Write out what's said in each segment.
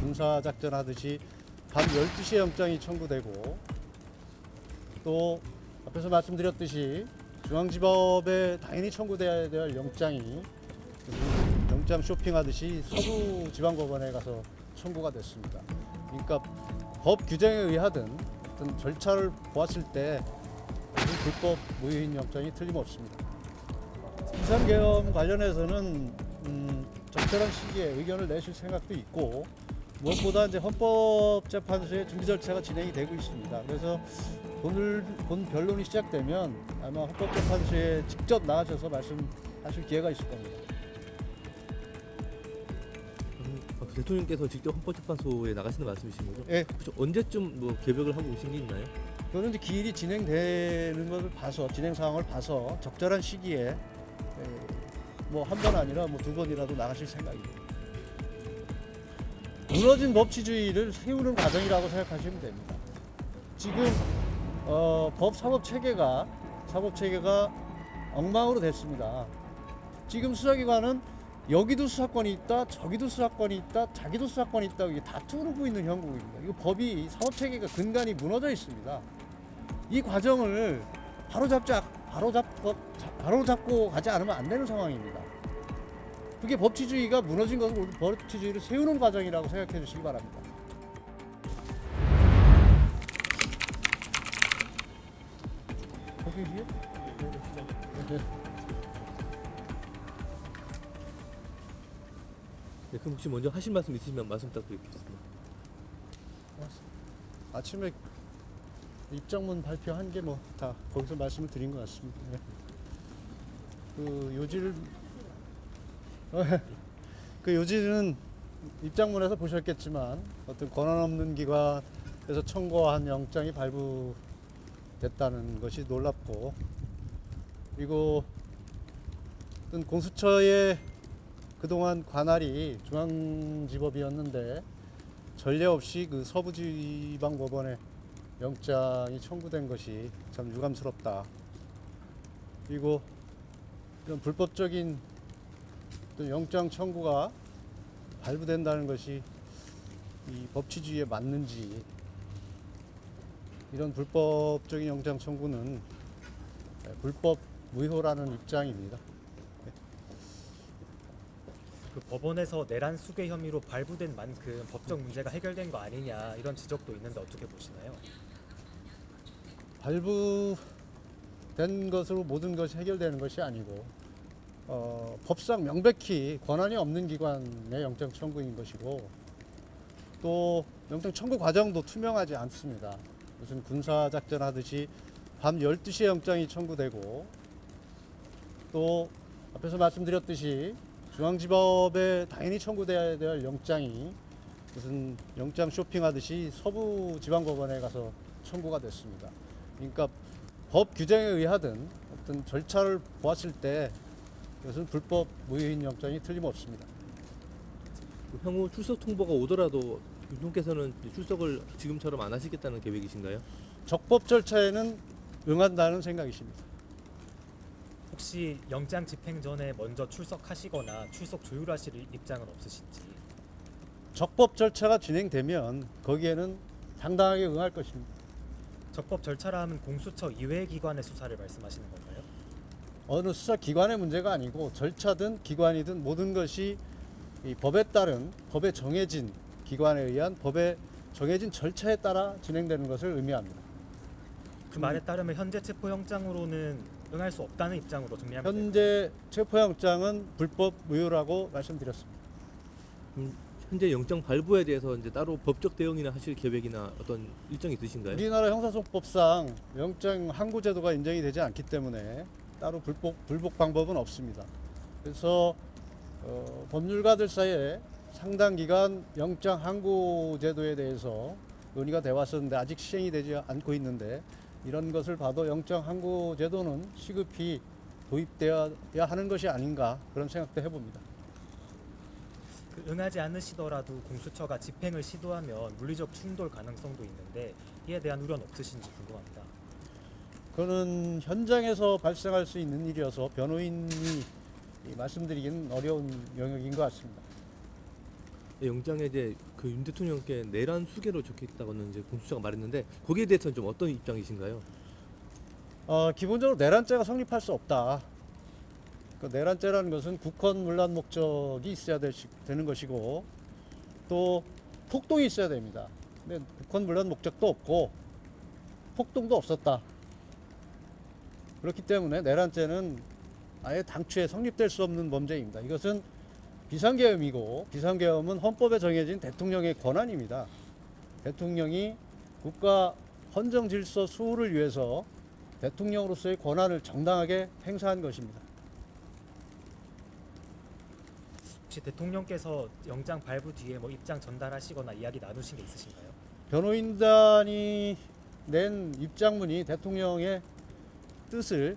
군사작전 하듯이 밤 12시에 영장이 청구되고, 또 앞에서 말씀드렸듯이 중앙지법에 당연히 청구돼야 될 영장이 영장 쇼핑하듯이 서부지방법원에 가서 청구가 됐습니다. 그러니까 법 규정에 의하든 어떤 절차를 보았을 때 불법 무효인 영장이 틀림없습니다. 비상계엄 관련해서는 적절한 시기에 의견을 내실 생각도 있고, 무엇보다 이제 헌법재판소의 준비 절차가 진행이 되고 있습니다. 그래서 오늘 본 변론이 시작되면 아마 헌법재판소에 직접 나가셔서 말씀하실 기회가 있을 겁니다. 대통령께서 직접 헌법재판소에 나가시는 말씀이신 거죠? 예, 혹시 언제쯤 뭐 개벽을 하고 계신 게 있나요? 그거는 이제 기일이 진행되는 것을 봐서, 진행 상황을 봐서 적절한 시기에 뭐 한 번 아니라 뭐 두 번이라도 나가실 생각입니다. 무너진 법치주의를 세우는 과정이라고 생각하시면 됩니다. 지금 사법 체계가 엉망으로 됐습니다. 지금 수사기관은 여기도 수사권이 있다, 저기도 수사권이 있다, 자기도 수사권이 있다, 이게 다투고 있는 형국입니다. 이거 법이 사법 체계가 근간이 무너져 있습니다. 이 과정을 바로잡고 가지 않으면 안 되는 상황입니다. 그게 법치주의가 무너진 것을 법치주의를 세우는 과정이라고 생각해 주시기 바랍니다. 네, 그럼 혹시 먼저 하실 말씀 있으시면 말씀 부탁드리겠습니다. 아침에 입장문 발표한 게 뭐 다 거기서 말씀을 드린 것 같습니다. 네. 그 요지는 입장문에서 보셨겠지만 어떤 권한 없는 기관에서 청구한 영장이 발부됐다는 것이 놀랍고, 그리고 어떤 공수처의 그동안 관할이 중앙지법이었는데 전례 없이 그 서부지방법원에 영장이 청구된 것이 참 유감스럽다. 그리고 이런 불법적인 또 영장 청구가 발부된다는 것이 이 법치주의에 맞는지, 이런 불법적인 영장 청구는 불법 무효라는 입장입니다. 그 법원에서 내란 수괴 혐의로 발부된 만큼 법적 문제가 해결된 거 아니냐, 이런 지적도 있는데 어떻게 보시나요? 발부된 것으로 모든 것이 해결되는 것이 아니고, 법상 명백히 권한이 없는 기관의 영장 청구인 것이고, 또 영장 청구 과정도 투명하지 않습니다. 무슨 군사작전 하듯이 밤 12시에 영장이 청구되고, 또 앞에서 말씀드렸듯이 중앙지법에 당연히 청구돼야 될 영장이 무슨 영장 쇼핑하듯이 서부지방법원에 가서 청구가 됐습니다. 그러니까 법 규정에 의하든 어떤 절차를 보았을 때 이것은 불법 무효인 영장이 틀림없습니다. 향후 출석 통보가 오더라도 윤통께서는 출석을 지금처럼 안 하시겠다는 계획이신가요? 적법 절차에는 응한다는 생각이십니다. 혹시 영장 집행 전에 먼저 출석하시거나 출석 조율하실 입장은 없으신지? 적법 절차가 진행되면 거기에는 당당하게 응할 것입니다. 적법 절차라 하면 공수처 이외의 기관의 수사를 말씀하시는 건가요? 어느 수사기관의 문제가 아니고 절차든 기관이든 모든 것이 이 법에 따른, 법에 정해진 기관에 의한 법에 정해진 절차에 따라 진행되는 것을 의미합니다. 그 말에 따르면 현재 체포영장으로는 응할 수 없다는 입장으로 정리하면 될까요? 현재 체포영장은 불법 무효라고 말씀드렸습니다. 현재 영장 발부에 대해서 이제 따로 법적 대응이나 하실 계획이나 어떤 일정이 있으신가요? 우리나라 형사소송법상 영장 항고 제도가 인정이 되지 않기 때문에 따로 불복 방법은 없습니다. 그래서 법률가들 사이에 상당 기간 영장 항고 제도에 대해서 논의가 돼 왔었는데 아직 시행이 되지 않고 있는데, 이런 것을 봐도 영장 항고 제도는 시급히 도입되어야 하는 것이 아닌가, 그런 생각도 해봅니다. 응하지 않으시더라도 공수처가 집행을 시도하면 물리적 충돌 가능성도 있는데 이에 대한 우려는 없으신지 궁금합니다. 그거는 현장에서 발생할 수 있는 일이어서 변호인이 말씀드리기는 어려운 영역인 것 같습니다. 영장에 이제 그 윤 대통령께 내란 수계로 적혀 있다고는 이제 공수처가 말했는데 거기에 대해서는 좀 어떤 입장이신가요? 기본적으로 내란죄가 성립할 수 없다. 그 내란죄라는 것은 국헌 문란 목적이 있어야 되는 것이고 또 폭동이 있어야 됩니다. 근데 국헌 문란 목적도 없고 폭동도 없었다. 그렇기 때문에 내란죄는 아예 당초에 성립될 수 없는 범죄입니다. 이것은 비상계엄이고 비상계엄은 헌법에 정해진 대통령의 권한입니다. 대통령이 국가 헌정 질서 수호를 위해서 대통령으로서의 권한을 정당하게 행사한 것입니다. 혹시 대통령께서 영장 발부 뒤에 뭐 입장 전달하시거나 이야기 나누신 게 있으신가요? 변호인단이 낸 입장문이 대통령의 뜻을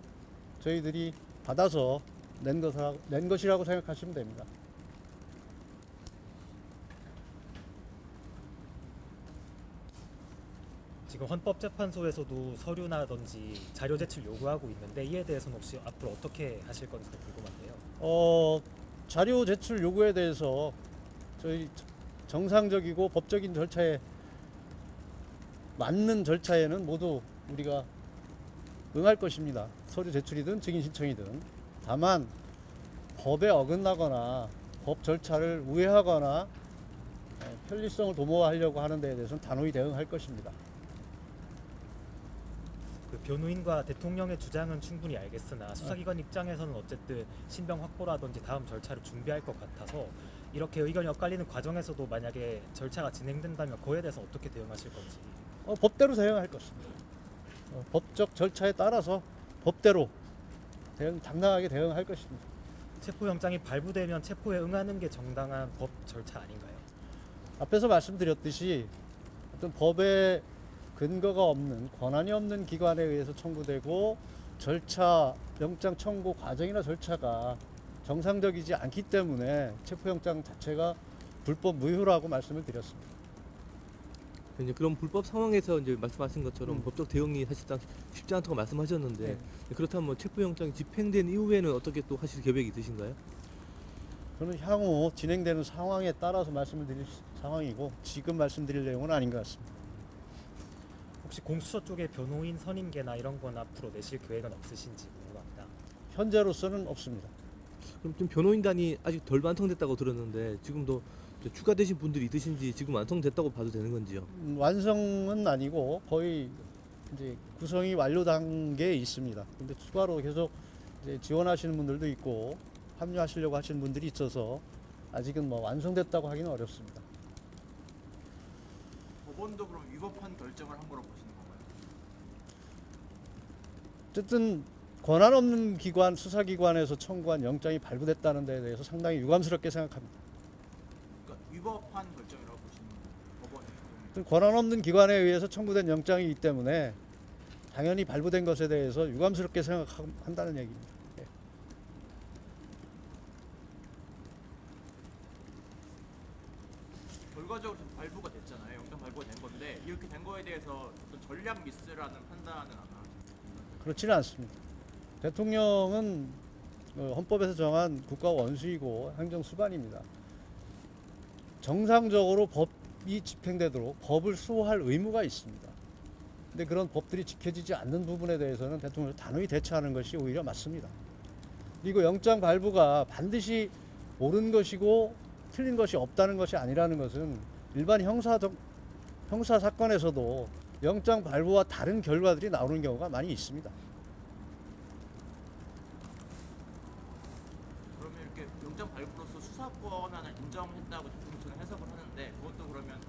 저희들이 받아서 낸 것이라고 생각하시면 됩니다. 지금 헌법재판소에서도 서류나든지 자료 제출 요구하고 있는데 이에 대해서는 혹시 앞으로 어떻게 하실 건지 궁금한데요. 자료 제출 요구에 대해서 저희 정상적이고 법적인 절차에 맞는 절차에는 모두 우리가 응할 것입니다. 서류 제출이든 증인 신청이든. 다만 법에 어긋나거나 법 절차를 우회하거나 편리성을 도모하려고 하는 데에 대해서는 단호히 대응할 것입니다. 그 변호인과 대통령의 주장은 충분히 알겠으나 수사기관 입장에서는 어쨌든 신병 확보라든지 다음 절차를 준비할 것 같아서 이렇게 의견이 엇갈리는 과정에서도 만약에 절차가 진행된다면 그에 대해서 어떻게 대응하실 건지. 법대로 대응할 것입니다. 법적 절차에 따라서 법대로 당당하게 대응할 것입니다. 체포영장이 발부되면 체포에 응하는 게 정당한 법 절차 아닌가요? 앞에서 말씀드렸듯이 어떤 법에 근거가 없는 권한이 없는 기관에 의해서 청구되고 절차 영장 청구 과정이나 절차가 정상적이지 않기 때문에 체포영장 자체가 불법 무효라고 말씀을 드렸습니다. 이제 그런 불법 상황에서 이제 말씀하신 것처럼 법적 대응이 사실상 쉽지 않다고 말씀하셨는데 네. 그렇다면 뭐 체포영장이 집행된 이후에는 어떻게 또 하실 계획이 있으신가요? 저는 향후 진행되는 상황에 따라서 말씀을 드릴 상황이고 지금 말씀드릴 내용은 아닌 것 같습니다. 혹시 공수처 쪽에 변호인 선임계나 이런 건 앞으로 내실 계획은 없으신지 궁금합니다. 현재로서는 없습니다. 그럼 좀 변호인단이 아직 덜 완성됐다고 들었는데 지금도 추가되신 분들이 있으신지 지금 완성됐다고 봐도 되는 건지요? 완성은 아니고 거의 이제 구성이 완료 단계에 있습니다. 근데 추가로 계속 이제 지원하시는 분들도 있고 합류하시려고 하시는 분들이 있어서 아직은 뭐 완성됐다고 하기는 어렵습니다. 법원도 그럼 위법한 결정을 한 거로 보시는 건가요? 어쨌든 권한 없는 기관, 수사기관에서 청구한 영장이 발부됐다는 데에 대해서 상당히 유감스럽게 생각합니다. 그러니까 위법한 결정이라고 보시는 거예요. 법원이. 권한 없는 기관에 의해서 청구된 영장이기 때문에 당연히 발부된 것에 대해서 유감스럽게 생각한다는 얘기입니다. 예. 결과적으로 발부가 됐잖아요. 영장 발부가 된 건데 이렇게 된 거에 대해서 어떤 전략 미스라는 판단은 안 하죠. 그렇지는 않습니다. 대통령은 헌법에서 정한 국가 원수이고 행정 수반입니다. 정상적으로 법이 집행되도록 법을 수호할 의무가 있습니다. 근데 그런 법들이 지켜지지 않는 부분에 대해서는 대통령이 단호히 대처하는 것이 오히려 맞습니다. 그리고 영장 발부가 반드시 옳은 것이고 틀린 것이 없다는 것이 아니라는 것은 일반 형사 사건에서도 영장 발부와 다른 결과들이 나오는 경우가 많이 있습니다. 그러면 이렇게 영장 발부로서 수사권 하나 인정했다고 대통령처럼 해석을 하는데 그것도 그러면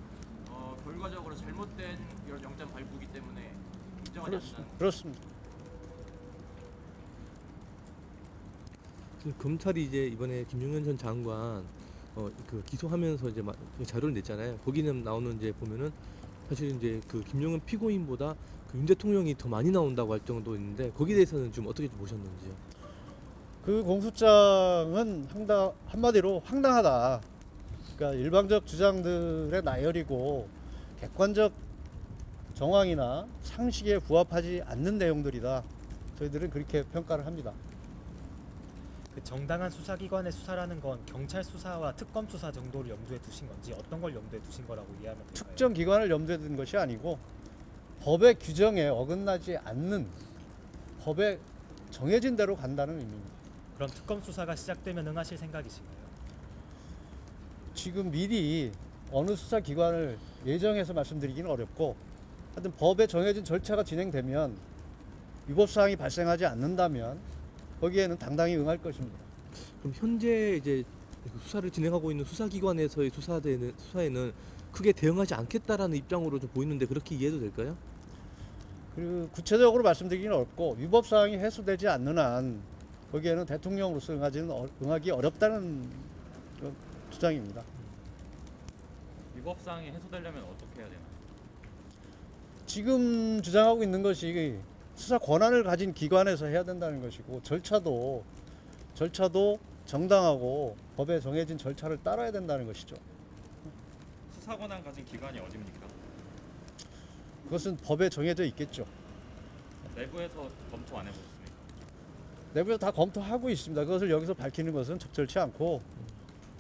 결과적으로 잘못된 이런 영장 발부이기 때문에 인정하지 않는. 그렇습니다. 지금 검찰이 이제 이번에 김용현 전 장관 그 기소하면서 이제 자료를 냈잖아요. 거기는 나오는 이제 보면은 사실 이제 그 김용현 피고인보다 그 윤 대통령이 더 많이 나온다고 할 정도 있는데 거기에 대해서는 좀 어떻게 보셨는지요? 그 공소장은 한마디로 황당하다. 그러니까 일방적 주장들의 나열이고 객관적 정황이나 상식에 부합하지 않는 내용들이다. 저희들은 그렇게 평가를 합니다. 그 정당한 수사기관의 수사라는 건 경찰 수사와 특검 수사 정도를 염두에 두신 건지 어떤 걸 염두에 두신 거라고 이해하면 될까요? 특정 기관을 염두에 둔 것이 아니고 법의 규정에 어긋나지 않는 법에 정해진 대로 간다는 의미입니다. 그럼 특검 수사가 시작되면 응하실 생각이신가요? 지금 미리 어느 수사기관을 예정해서 말씀드리기는 어렵고 하여튼 법에 정해진 절차가 진행되면 위법사항이 발생하지 않는다면 거기에는 당당히 응할 것입니다. 그럼 현재 이제 수사를 진행하고 있는 수사기관에서의 수사에는 크게 대응하지 않겠다라는 입장으로 좀 보이는데 그렇게 이해도 될까요? 그 구체적으로 말씀드리기는 어렵고 위법사항이 해소되지 않는 한 거기에는 대통령으로서 응하기 어렵다는 그런 주장입니다. 위법 사항이 해소되려면 어떻게 해야 되나요? 지금 주장하고 있는 것이 수사 권한을 가진 기관에서 해야 된다는 것이고 절차도 정당하고 법에 정해진 절차를 따라야 된다는 것이죠. 수사 권한 가진 기관이 어디입니까? 그것은 법에 정해져 있겠죠. 내부에서 검토 안 해보셨습니까? 내부에서 다 검토하고 있습니다. 그것을 여기서 밝히는 것은 적절치 않고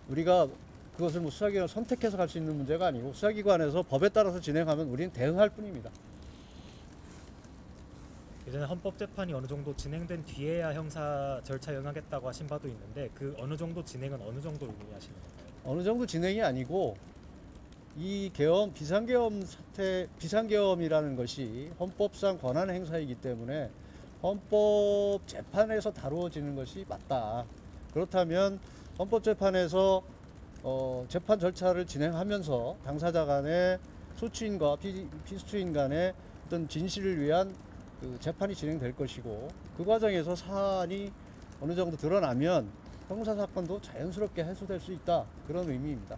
우리가 그것을 뭐 수사기관을 선택해서 갈 수 있는 문제가 아니고 수사기관에서 법에 따라서 진행하면 우리는 대응할 뿐입니다. 예전에 헌법재판이 어느 정도 진행된 뒤에야 형사 절차에 응하겠다고 하신 바도 있는데 그 어느 정도 진행은 어느 정도를 의미하시는 건가요? 어느 정도 진행이 아니고 이 계엄 비상계엄이라는 것이 헌법상 권한 행사이기 때문에 헌법 재판에서 다루어지는 것이 맞다. 그렇다면 헌법재판에서 재판 절차를 진행하면서 당사자 간의 소추인과 피소추인 간의 어떤 진실을 위한 그 재판이 진행될 것이고 그 과정에서 사안이 어느 정도 드러나면 형사 사건도 자연스럽게 해소될 수 있다. 그런 의미입니다.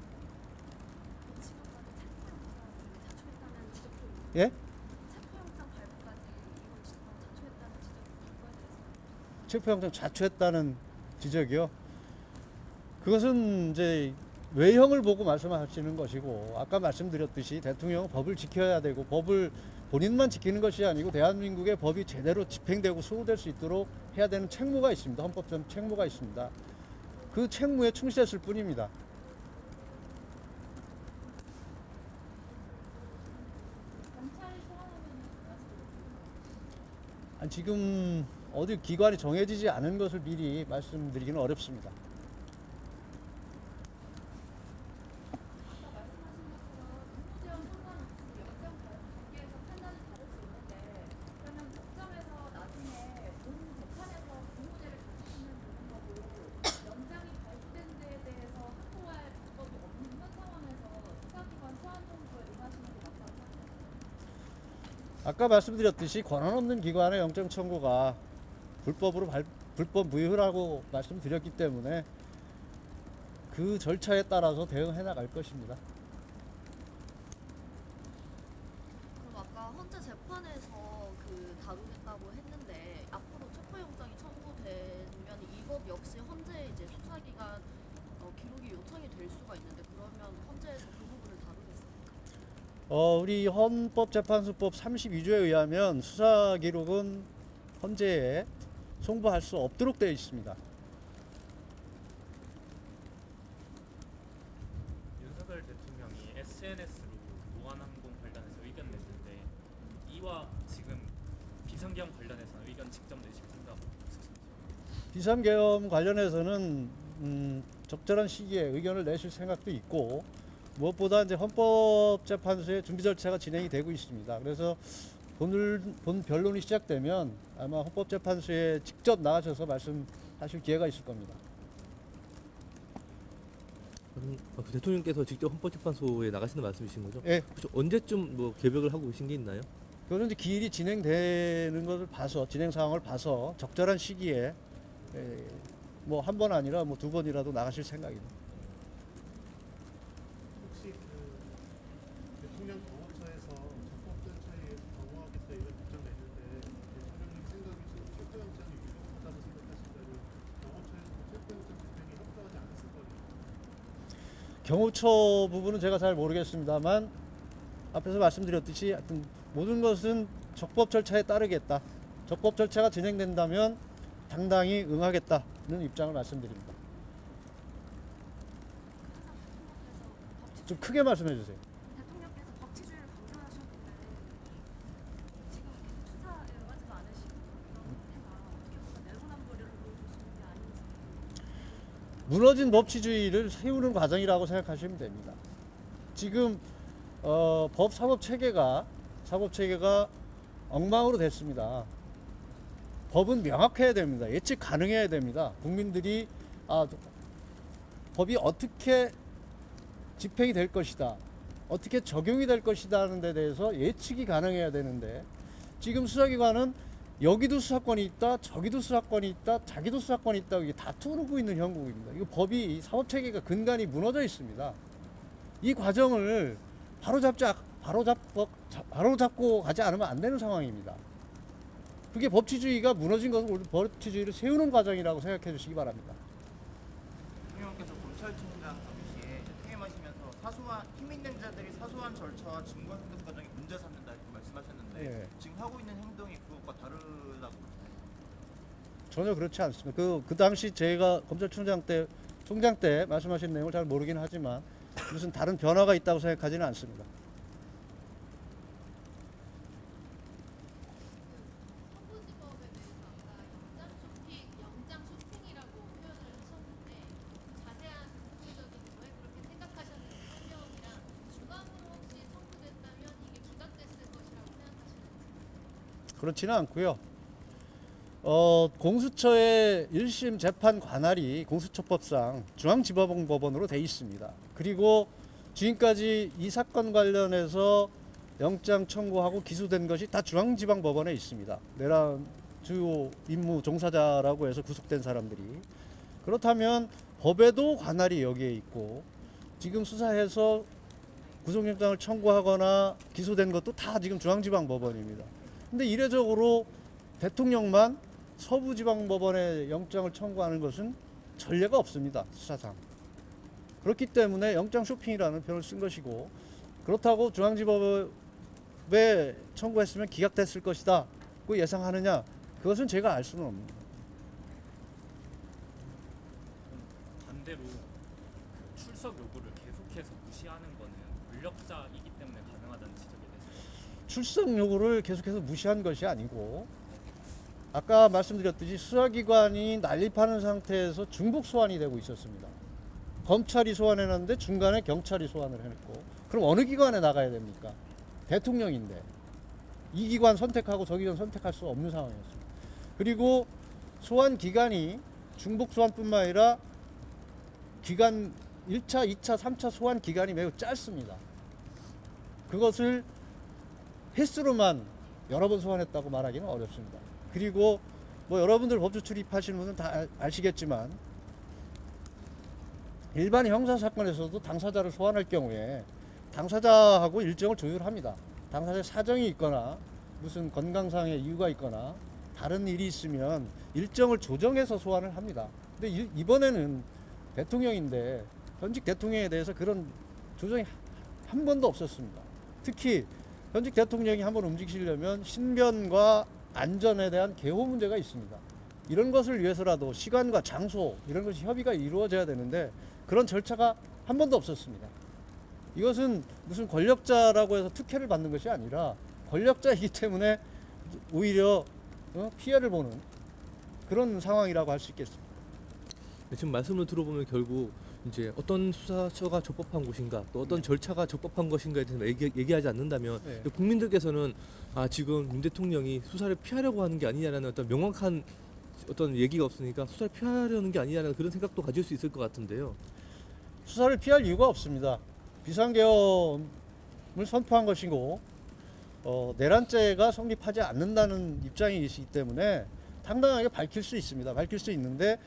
예? 체포영장 자초했다는 지적이요. 그것은 이제 외형을 보고 말씀하시는 것이고 아까 말씀드렸듯이 대통령은 법을 지켜야 되고 법을 본인만 지키는 것이 아니고 대한민국의 법이 제대로 집행되고 수호될 수 있도록 해야 되는 책무가 있습니다. 헌법적 책무가 있습니다. 그 책무에 충실했을 뿐입니다. 아니, 지금 어디 기관이 정해지지 않은 것을 미리 말씀드리기는 어렵습니다. 아까 말씀드렸듯이 권한 없는 기관의 영장 청구가 불법 무효라고 말씀드렸기 때문에 그 절차에 따라서 대응해 나갈 것입니다. 그럼 아까 헌재 재판에서 그 다루겠다고 했는데 앞으로 체포영장이 청구되면 이것 역시 헌재 이제 수사기관 기록이 요청이 될 수가 있는데 그러면 헌재에서 그 부분을 다루겠습니까? 우리 헌법재판소법 32조에 의하면 수사 기록은 헌재에 송부할 수 없도록 되어 있습니다. 윤석열 대통령이 SNS로 무한항공 관련해서 의견 냈는데 이와 지금 비상계엄 관련해서는 의견 직접 내실 생각 없으신지? 비상계엄 관련해서는 적절한 시기에 의견을 내실 생각도 있고 무엇보다 이제 헌법재판소의 준비 절차가 진행이 되고 있습니다. 그래서 본 변론이 시작되면 아마 헌법재판소에 직접 나가셔서 말씀하실 기회가 있을 겁니다. 그럼 그 대통령께서 직접 헌법재판소에 나가시는 말씀이신 거죠? 예, 혹시 언제쯤 뭐 계획을 하고 계신 게 있나요? 그거는 이제 기일이 진행되는 것을 봐서 진행 상황을 봐서 적절한 시기에 뭐 한 번 아니라 뭐 두 번이라도 나가실 생각입니다. 혹시 그 대통령 경호처에서 적법 절차에 의해서 방어하겠다 이런 입장 냈는데 대통령님 생각이 지금 체포영장이 위법하다고 생각하신다면 경호처에서 체포영장 집행이 협조하지 않았을 거예요. 경호처 부분은 제가 잘 모르겠습니다만 앞에서 말씀드렸듯이 하여튼 모든 것은 적법 절차에 따르겠다. 적법 절차가 진행된다면 당당히 응하겠다는 입장을 말씀드립니다. 좀 크게 말씀해 주세요. 대통령께서 법치주의를 강조하셨는데 지금 수사에 응하지도 않으시고 그런 태가 어떻게 보면 내로남불을 보여주시는 게 아닌지. 무너진 법치주의를 세우는 과정이라고 생각하시면 됩니다. 지금 사법 체계가 엉망으로 됐습니다. 법은 명확해야 됩니다. 예측 가능해야 됩니다. 국민들이 법이 어떻게 집행이 될 것이다, 어떻게 적용이 될 것이다 하는 데 대해서 예측이 가능해야 되는데, 지금 수사기관은 여기도 수사권이 있다, 저기도 수사권이 있다, 자기도 수사권이 있다, 이게 다투고 있는 형국입니다. 이거 법이, 사법체계가 근간이 무너져 있습니다. 이 과정을 바로잡고 가지 않으면 안 되는 상황입니다. 그게 법치주의가 무너진 것을, 법치주의를 세우는 과정이라고 생각해 주시기 바랍니다. 대통령께서 검찰총장 당시에 퇴임하시면서 힘 있는 자들이 사소한 절차와 증거 행동 과정이 문제 삼는다 이렇게 말씀하셨는데 예. 지금 하고 있는 행동이 그것과 다르다고 보시나요? 전혀 그렇지 않습니다. 그 당시 제가 검찰총장 때 말씀하신 내용을 잘 모르긴 하지만 무슨 다른 변화가 있다고 생각하지는 않습니다. 서부지법에 대해서 아까 영장 쇼핑이라고 표현을 하셨는데 자세한 구체적인 왜 그렇게 생각하셨는지 설명이랑 주감으로 혹시 청구됐다면 이게 기각됐을 것이라고 생각하시는지. 그렇지는 않고요. 공수처의 1심 재판 관할이 공수처법상 중앙지방법원으로 돼 있습니다. 그리고 지금까지 이 사건 관련해서 영장 청구하고 기소된 것이 다 중앙지방법원에 있습니다. 내란 주요 임무 종사자라고 해서 구속된 사람들이. 그렇다면 법에도 관할이 여기에 있고, 지금 수사해서 구속영장을 청구하거나 기소된 것도 다 지금 중앙지방법원입니다. 근데 이례적으로 대통령만 서부지방법원에 영장을 청구하는 것은 전례가 없습니다, 수사상. 그렇기 때문에 영장 쇼핑이라는 표현을 쓴 것이고, 그렇다고 중앙지법에 청구했으면 기각됐을 것이다 고 예상하느냐, 그것은 제가 알 수는 없습니다. 반대로 그 출석 요구를 계속해서 무시하는 거는 권력자이기 때문에 가능하다는 지적에 대해서. 출석 요구를 계속해서 무시한 것이 아니고, 아까 말씀드렸듯이 수사기관이 난립하는 상태에서 중복 소환이 되고 있었습니다. 검찰이 소환해놨는데 중간에 경찰이 소환을 해냈고, 그럼 어느 기관에 나가야 됩니까? 대통령인데 이 기관 선택하고 저 기관 선택할 수 없는 상황이었습니다. 그리고 소환 기간이 중복 소환뿐만 아니라 기간 1차, 2차, 3차 소환 기간이 매우 짧습니다. 그것을 횟수로만 여러 번 소환했다고 말하기는 어렵습니다. 그리고 뭐 여러분들 법조 출입하시는 분은 다 아시겠지만, 일반 형사 사건에서도 당사자를 소환할 경우에 당사자하고 일정을 조율합니다. 당사자의 사정이 있거나 무슨 건강상의 이유가 있거나 다른 일이 있으면 일정을 조정해서 소환을 합니다. 근데 이번에는 대통령인데 현직 대통령에 대해서 그런 조정이 한 번도 없었습니다. 특히 현직 대통령이 한번 움직이시려면 신변과 안전에 대한 개호 문제가 있습니다. 이런 것을 위해서라도 시간과 장소 이런 것이 협의가 이루어져야 되는데 그런 절차가 한 번도 없었습니다. 이것은 무슨 권력자라고 해서 특혜를 받는 것이 아니라 권력자이기 때문에 오히려 피해를 보는 그런 상황이라고 할 수 있겠습니다. 지금 말씀을 들어보면 결국 이제 어떤 수사처가 적법한 곳인가, 또 어떤 절차가 적법한 것인가에 대해서 얘기하지 않는다면 네. 국민들께서는 지금 윤 대통령이 수사를 피하려고 하는 게 아니냐라는 어떤 명확한 어떤 얘기가 없으니까 수사를 피하려는 게 아니냐는 그런 생각도 가질 수 있을 것 같은데요. 수사를 피할 이유가 없습니다. 비상계엄을 선포한 것이고 내란죄가 성립하지 않는다는 입장이시기 때문에 당당하게 밝힐 수 있습니다. 밝힐 수 있는데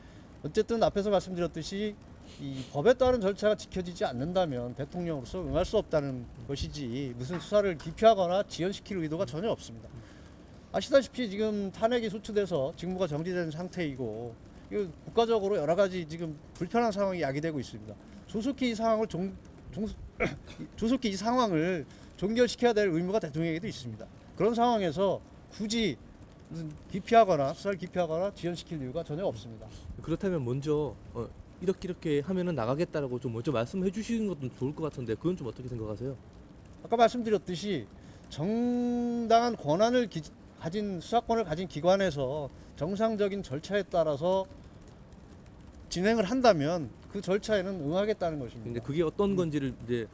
어쨌든 앞에서 말씀드렸듯이 이 법에 따른 절차가 지켜지지 않는다면 대통령으로서 응할 수 없다는 것이지 무슨 수사를 기피하거나 지연시킬 의도가 전혀 없습니다. 아시다시피 지금 탄핵이 소추돼서 직무가 정지된 상태이고 이거 국가적으로 여러 가지 지금 불편한 상황이 야기되고 있습니다. 조속히 이 상황을 종결시켜야 될 의무가 대통령에게도 있습니다. 그런 상황에서 굳이 무슨 기피하거나 수사를 기피하거나 지연시킬 이유가 전혀 없습니다. 그렇다면 먼저 이렇게 하면은 나가겠다라고 좀 먼저 말씀해 주시는 것도 좋을 것 같은데 그건 좀 어떻게 생각하세요? 아까 말씀드렸듯이 정당한 권한을 가진 수사권을 가진 기관에서 정상적인 절차에 따라서 진행을 한다면 그 절차에는 응하겠다는 근데 것입니다. 그게 어떤 건지를 이제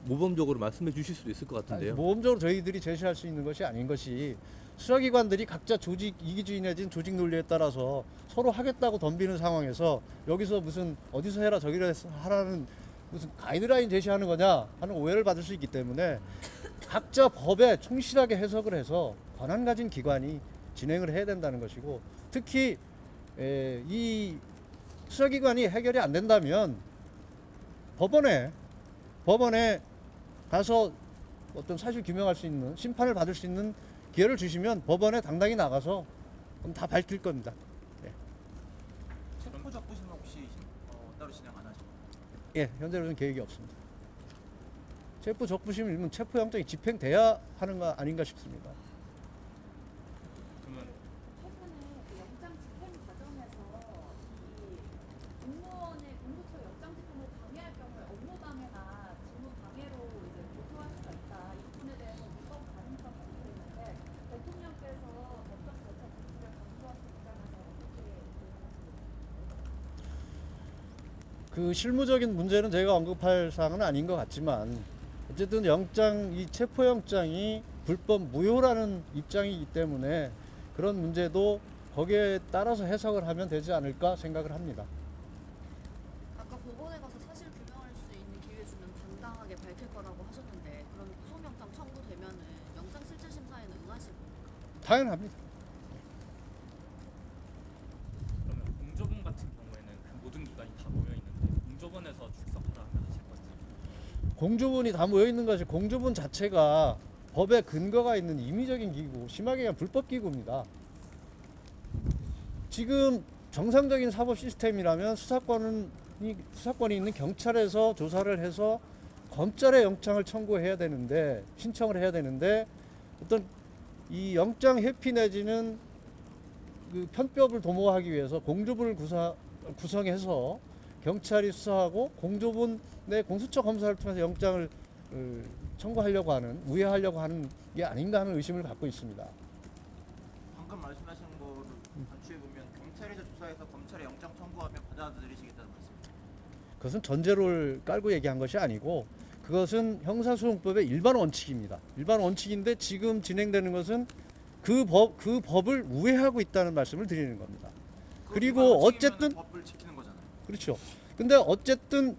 모범적으로 말씀해 주실 수도 있을 것 같은데요. 모범적으로 저희들이 제시할 수 있는 것이 아닌 것이 수사기관들이 각자 조직 이기주의 내진 조직 논리에 따라서 서로 하겠다고 덤비는 상황에서 여기서 무슨 어디서 해라 저기서 하라는 무슨 가이드라인 제시하는 거냐 하는 오해를 받을 수 있기 때문에 각자 법에 충실하게 해석을 해서 권한 가진 기관이 진행을 해야 된다는 것이고, 특히 이 수사기관이 해결이 안 된다면 법원에 가서 어떤 사실 규명할 수 있는 심판을 받을 수 있는 기회를 주시면 법원에 당당히 나가서 다 밝힐 겁니다. 체포 적부심 혹시 따로 진행 안 하시나요? 예, 현재로는 계획이 없습니다. 체포 적부심 일면 체포영장이 집행돼야 하는 거 아닌가 싶습니다. 그러면 최근에 그 영장 집행 과정에서 이 공무원의 공수처 영장 집행을 방해할 경우에 업무 방해나 직무 방해로 이제 고소할 수가 있다. 이 부분에 대해서 무법 가능성이 있는데 대통령께서 법적 절차 준수를 강조하신 입장에서 어떻게 그 실무적인 문제는 제가 언급할 사항은 아닌 것 같지만 어쨌든 이 체포영장이 불법 무효라는 입장이기 때문에 그런 문제도 거기에 따라서 해석을 하면 되지 않을까 생각을 합니다. 아까 법원에 가서 사실 규명할 수 있는 기회 주면 당당하게 밝힐 거라고 하셨는데 그러면 구속영장 청구되면은 영장 실질 심사에는 응하실 겁니까? 당연합니다. 그러면 공조본 같은 경우에는 그 모든 기관이 다 모여 있는데 공조본에서 출석하라 하면 하실 건지. 공조본이 다 모여 있는 것이 공조본 자체가 법에 근거가 있는 임의적인 기구, 심하게 얘기하면 불법 기구입니다. 지금 정상적인 사법 시스템이라면 수사권이 있는 경찰에서 조사를 해서 검찰에 영장을 청구해야 되는데 신청을 해야 되는데 어떤 이 영장 회피 내지는 그 편법을 도모하기 위해서 공조본을 구성해서 경찰이 수사하고 공조본 내 공수처 검사를 통해서 영장을 청구하려고 하는, 우회하려고 하는 게 아닌가 하는 의심을 갖고 있습니다. 방금 말씀하신 거를 간추해 보면 경찰에서 조사해서 검찰에 영장 청구하면 받아들이시겠다는 말씀입니다. 그것은 전제를 깔고 얘기한 것이 아니고 그것은 형사소송법의 일반 원칙입니다. 일반 원칙인데 지금 진행되는 것은 그 법을 우회하고 있다는 말씀을 드리는 겁니다. 그리고 어쨌든 법을 지키는 거잖아요. 그렇죠. 근데 어쨌든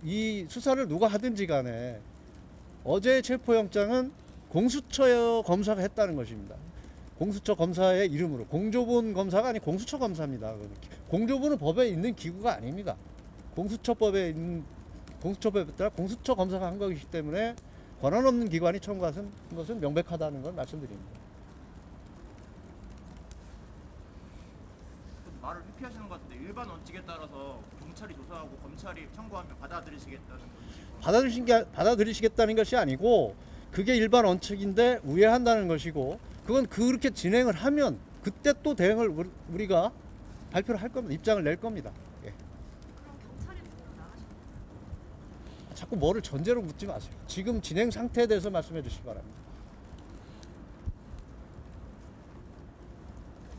이 수사를 누가 하든지 간에 어제의 체포영장은 공수처 검사가 했다는 것입니다. 공수처 검사의 이름으로 공조본 검사가 아니 공수처 검사입니다. 공조본은 법에 있는 기구가 아닙니다. 공수처법에 따라 공수처 검사가 한 것이기 때문에 권한 없는 기관이 청구한 것은 명백하다는 걸 말씀드립니다. 말을 회피하시는 것 같은데 일반 원칙에 따라서 경찰이 조사하고 검찰이 청구하면 받아들이시겠다는 건지. 받아들이시겠다는 것이 아니고 그게 일반 원칙인데 우회한다는 것이고 그건 그렇게 진행을 하면 그때 또 대응을 우리가 발표를 할 겁니다. 입장을 낼 겁니다. 예. 그럼 경찰이 누구로 나가실 자꾸 뭐를 전제로 묻지 마세요. 지금 진행 상태에 대해서 말씀해 주시기 바랍니다.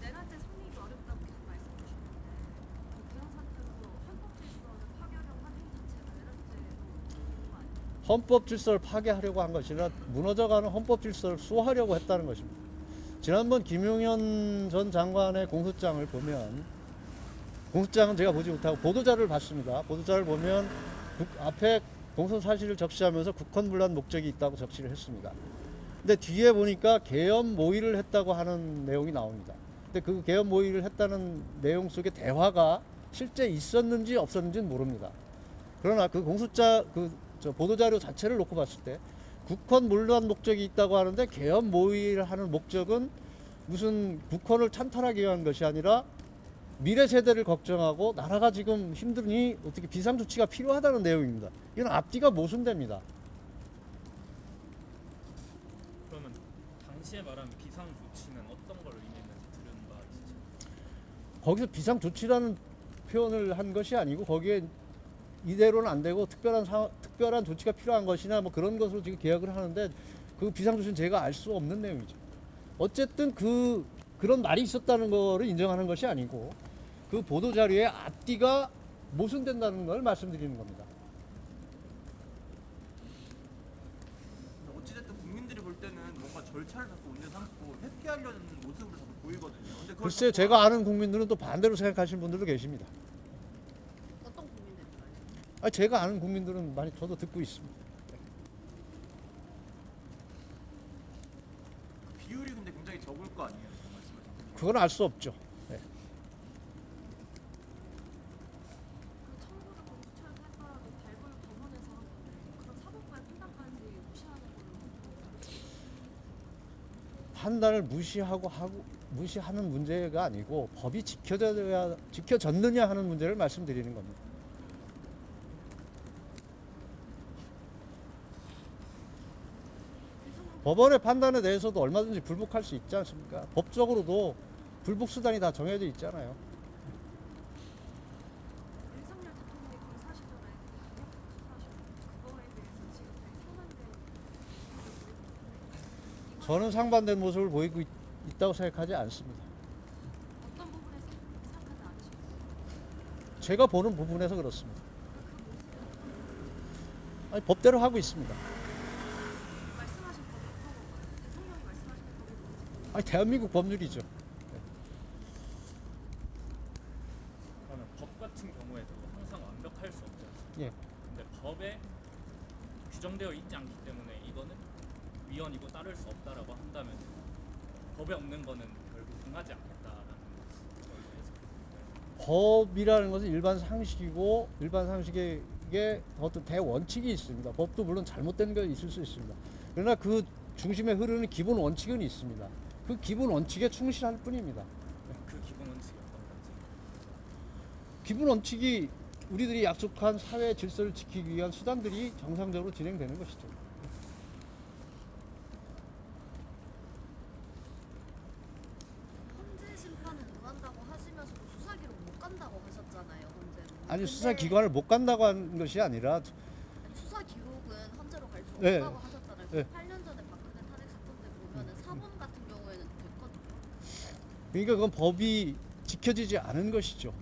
내란죄 성립이 어렵다고 계속 말씀 주시는데 그런 상태로 헌법 질서를 파괴하려고 하는 것 자체가 내란죄로 보는 거 아니에요? 헌법 질서를 파괴하려고 한 것이 아니라 무너져가는 헌법 질서를 수호하려고 했다는 것입니다. 지난번 김용현 전 장관의 공소장을 보면 공소장은 제가 보지 못하고 보도자료를 봤습니다. 보도자료를 보면 앞에 공소 사실을 적시하면서 국헌문란 목적이 있다고 적시를 했습니다. 근데 뒤에 보니까 계엄 모의를 했다고 하는 내용이 나옵니다. 근데 그 계엄 모의를 했다는 내용 속에 대화가 실제 있었는지 없었는지는 모릅니다. 그러나 그 보도자료 자체를 놓고 봤을 때 국헌문란 목적이 있다고 하는데 계엄 모의를 하는 목적은 무슨 국헌을 찬탈하기 위한 것이 아니라 미래 세대를 걱정하고 나라가 지금 힘드니 어떻게 비상조치가 필요하다는 내용입니다. 이건 앞뒤가 모순됩니다. 그러면 당시에 말한 비상 조치는 어떤 걸 의미했는지 들은 바 있으신가요? 거기서 비상 조치라는 표현을 한 것이 아니고 거기에 이대로는 안 되고 특별한 조치가 필요한 것이나 뭐 그런 것으로 지금 계약을 하는데 그 비상 조치는 제가 알 수 없는 내용이죠. 어쨌든 그런 말이 있었다는 거를 인정하는 것이 아니고 그 보도 자료의 앞뒤가 모순된다는 걸 말씀드리는 겁니다. 어찌됐든 국민들이 볼 때는 뭔가 절차를 자꾸 문제 삼고 회피하려는 모습을 자꾸 보이거든요. 근데 그걸 글쎄요, 자꾸 제가 아는 국민들은 또 반대로 생각하시는 분들도 계십니다. 어떤 국민들인가요? 제가 아는 국민들은 많이 저도 듣고 있습니다. 비율이 근데 굉장히 적을 거 아니에요? 지금 말씀하신 거. 그건 알 수 없죠. 네. 그 청구를 검찰에서 했더라도 발부를 법원에서 하는데 그런 사법부의 판단까지 무시하는 걸로 판단을 무시하는 문제가 아니고 법이 지켜졌느냐 하는 문제를 말씀드리는 겁니다. 법원의 판단에 대해서도 얼마든지 불복할 수 있지 않습니까? 법적으로도 불복 수단이 다 정해져 있잖아요. 윤석열 대통령이 검사시절에 강력 수사하셨는데 그거에 대해서 지금 되게 상반된 저는 상반된 모습을 보이고 있다고 생각하지 않습니다. 어떤 부분에서 생각하지 않으시나요? 제가 보는 부분에서 그렇습니다. 아니, 법대로 하고 있습니다. 말씀하신 법이 어떤 건가요? 대통령이 말씀하신 법이 뭔지 아니, 대한민국 법률이죠. 그러면 법 같은 경우에도 항상 완벽할 수 없지 않습니까? 예. 근데 법에 규정되어 있지 않기 때문에 이거는 위헌이고 따를 수 없다라고 한다면 법에 없는 거는 결국 응하지 않겠다라는 걸로 해석했습니다. 법이라는 것은 일반 상식이고 일반 상식에 어떤 대원칙이 있습니다. 법도 물론 잘못된 게 있을 수 있습니다. 그러나 그 중심에 흐르는 기본 원칙은 있습니다. 그 기본 원칙에 충실할 뿐입니다. 그 기본 원칙이 어떤 건지. 기본 원칙이 우리들이 약속한 사회 질서를 지키기 위한 수단들이 정상적으로 진행되는 것이죠. 헌재 심판을 응한다고 하시면서도 수사기록 못 간다고 하셨잖아요. 헌재는. 아니, 근데 수사기관을 못 간다고 하는 것이 아니라 아니, 수사 기록은 헌재로 갈 수 네. 없다고 하셨잖아요. 네. 8년 전에 박근혜 탄핵 사건 때 보면은 사본 같은 경우에는 됐거든요. 그러니까 그건 법이 지켜지지 않은 것이죠.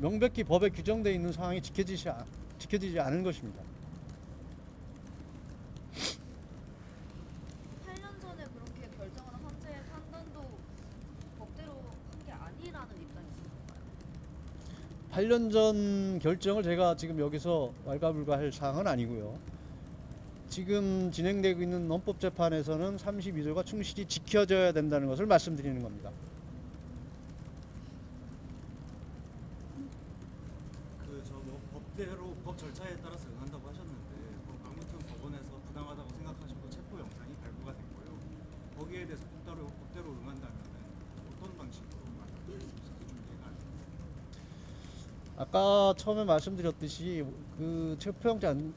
명백히 법에 규정되어 있는 상황이 지켜지지 않은 것입니다. 8년 전에 그렇게 결정한 헌재의 판단도 법대로 한 게 아니라는 입장이신 건가요? 8년 전 결정을 제가 지금 여기서 왈가불가할 사항은 아니고요. 지금 진행되고 있는 헌법재판에서는 32조가 충실히 지켜져야 된다는 것을 말씀드리는 겁니다. 뭐 법대로 법 절차에 따라서 응한다고 하셨는데 아무튼 법원에서 부당하다고 생각하셔도 체포 영장이 발부가 됐고요. 거기에 대해서 법대로 응한다면 어떤 방식으로 응한다고 좀 이해가 안 됩니다. 아까 처음에 말씀드렸듯이 그 체포영장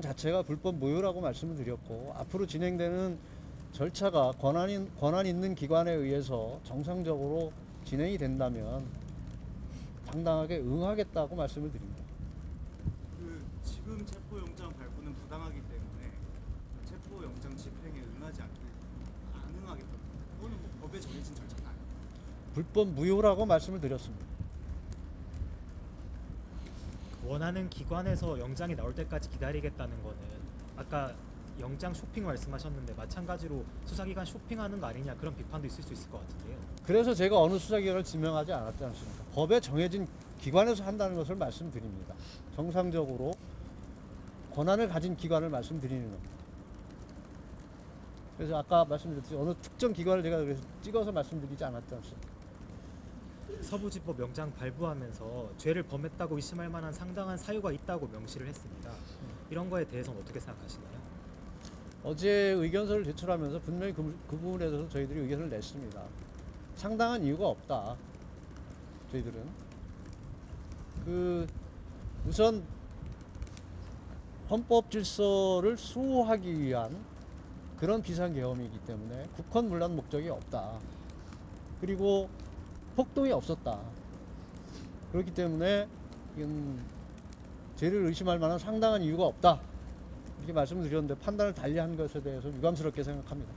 자체가 불법 무효라고 말씀을 드렸고 앞으로 진행되는 절차가 권한 있는 기관에 의해서 정상적으로 진행이 된다면 당당하게 응하겠다고 말씀을 드립니다. 지금 체포 영장 발부는 부당하기 때문에 체포 영장 집행에 안 응하겠다. 그거는 뭐 법에 정해진 절차가 아니에요. 불법 무효라고 말씀을 드렸습니다. 원하는 기관에서 영장이 나올 때까지 기다리겠다는 거는 아까 영장 쇼핑 말씀하셨는데 마찬가지로 수사기관 쇼핑하는 거 아니냐 그런 비판도 있을 수 있을 것 같은데요. 그래서 제가 어느 수사기관을 지명하지 않았지 않습니까? 법에 정해진 기관에서 한다는 것을 말씀드립니다. 정상적으로 권한을 가진 기관을 말씀드리는 겁니다. 그래서 아까 말씀드렸듯이 어느 특정 기관을 제가 그래서 찍어서 말씀드리지 않았지 않습니까? 서부지법 영장 발부하면서 죄를 범했다고 의심할 만한 상당한 사유가 있다고 명시를 했습니다. 이런 거에 대해서는 어떻게 생각하시나요? 어제 의견서를 제출하면서 분명히 그 부분에 대해서 저희들이 의견을 냈습니다. 상당한 이유가 없다. 저희들은 우선 헌법 질서를 수호하기 위한 그런 비상계엄이기 때문에 국헌 문란 목적이 없다. 그리고 폭동이 없었다. 그렇기 때문에 이건 죄를 의심할 만한 상당한 이유가 없다. 이렇게 말씀을 드렸는데 판단을 달리한 것에 대해서 유감스럽게 생각합니다.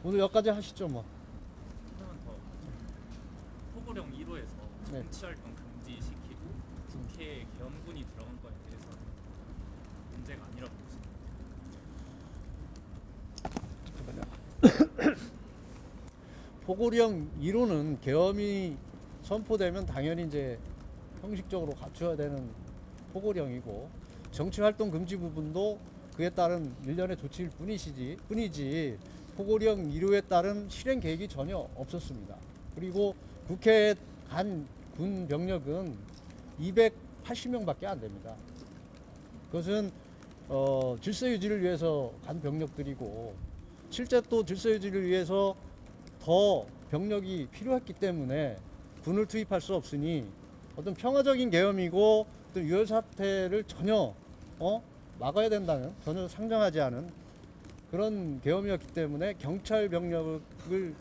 오늘 여기까지 하시죠 뭐. 하나만 더. 포고령 1호에서 네. 정치활동 금지시키고 국회에 계엄군이 들어간 거에 대해서는 문제가 아니라고 보십니다. 포고령 1호는 계엄이 선포되면 당연히 이제 형식적으로 갖춰야 되는 포고령이고 정치활동 금지 부분도 그에 따른 일련의 조치일 뿐이지 포고령 1호에 따른 실행 계획이 전혀 없었습니다. 그리고 국회에 간 군 병력은 280명밖에 안 됩니다. 그것은 질서 유지를 위해서 간 병력들이고 실제 또 질서 유지를 위해서 더 병력이 필요했기 때문에 군을 투입할 수 없으니 어떤 평화적인 계엄이고 어떤 유혈 사태를 전혀 막아야 된다는 전혀 상정하지 않은 그런 계엄이었기 때문에 경찰 병력을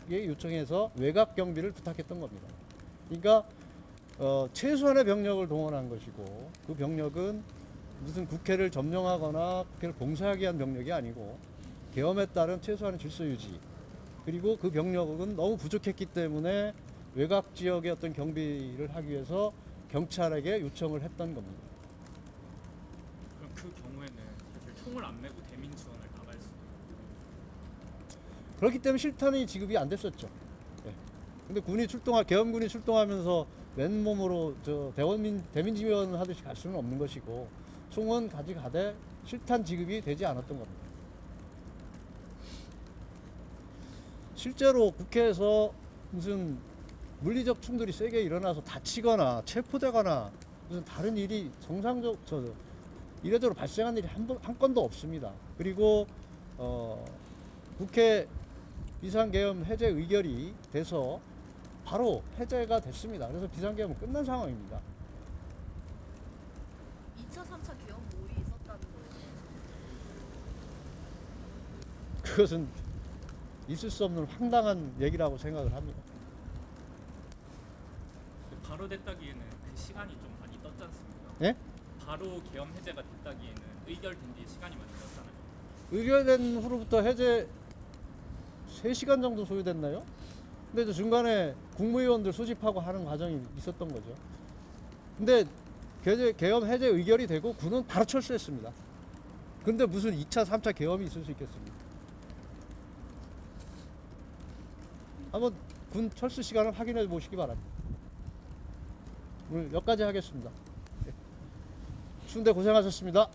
요청해서 외곽 경비를 부탁했던 겁니다. 그러니까 최소한의 병력을 동원한 것이고 그 병력은 무슨 국회를 점령하거나 국회를 봉쇄하기 위한 병력이 아니고 계엄에 따른 최소한의 질서 유지 그리고 그 병력은 너무 부족했기 때문에 외곽 지역의 어떤 경비를 하기 위해서 경찰에게 요청을 했던 겁니다. 그럼 그 경우에는 사실 총을 안 메고 대민 지원을 나갈 수 그렇기 때문에 실탄이 지급이 안 됐었죠. 예. 근데 계엄군이 출동하면서 맨몸으로 대민 지원 하듯이 갈 수는 없는 것이고 총은 가져가되 실탄 지급이 되지 않았던 겁니다. 실제로 국회에서 무슨 물리적 충돌이 세게 일어나서 다치거나 체포되거나 무슨 다른 일이 이례적으로 발생한 일이 한 건도 없습니다. 그리고 국회 비상계엄 해제 의결이 돼서 바로 해제가 됐습니다. 그래서 비상계엄은 끝난 상황입니다. 2차, 3차 계엄 몰이 있었다는 거예요. 그것은 있을 수 없는 황당한 얘기라고 생각을 합니다. 바로 됐다기에는 그 시간이 좀 많이 떴지 않습니까? 예? 바로 계엄 해제가 됐다기에는 의결된 뒤에 시간이 많이 떴잖아요. 의결된 후로부터 해제 3시간 정도 소요됐나요? 근데 또 중간에 국무위원들 소집하고 하는 과정이 있었던 거죠. 근데 계엄 해제 의결이 되고 군은 바로 철수했습니다. 근데 무슨 2차, 3차 계엄이 있을 수 있겠습니까? 한번 군 철수 시간을 확인해 보시기 바랍니다. 오늘 여기까지 하겠습니다. 추운데 고생하셨습니다.